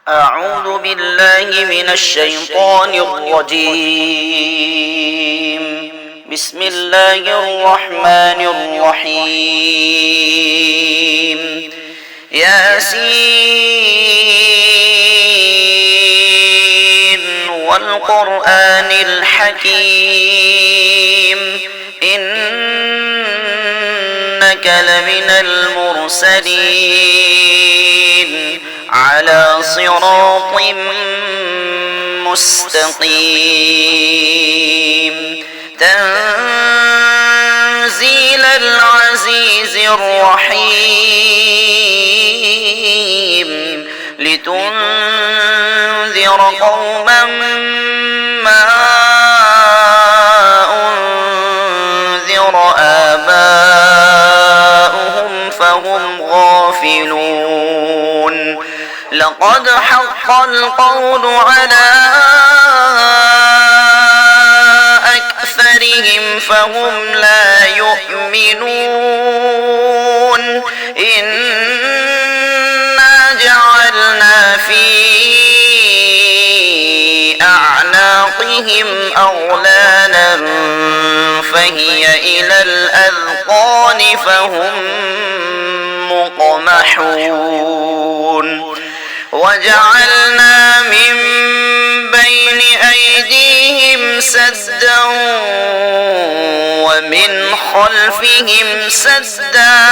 أعوذ بالله من الشيطان الرجيم. بسم الله الرحمن الرحيم. ياسين والقرآن الحكيم إنك لمن المرسلين على صراط مستقيم تنزيل العزيز الرحيم لتنذر قوما ما أنذر آباؤهم فهم غافلون لقد حق القول على أكثرهم فهم لا يؤمنون إنا جعلنا في أعناقهم أغلالا فهي إلى الأذقان فهم مقمحون وجعلنا من بين أيديهم سدا ومن خلفهم سدا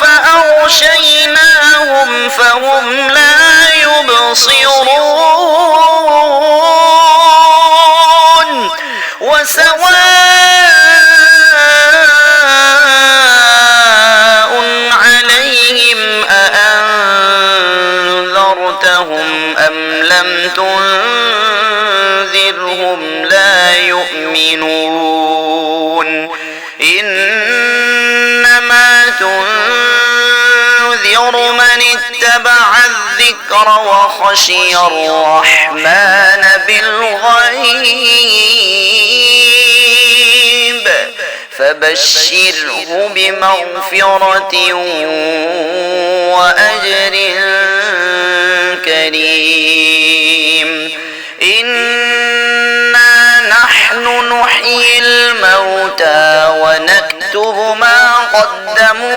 فأغشيناهم فهم لا يبصرون عليهم أأنذرتهم أم لم تنذرهم لا يؤمنون إنما تنذر من اتبع الذكر وخشي الرحمن بالغيب فبشره بمغفرة وأجر كريم إنا نحن نحيي الموتى ونكتب ما قدموا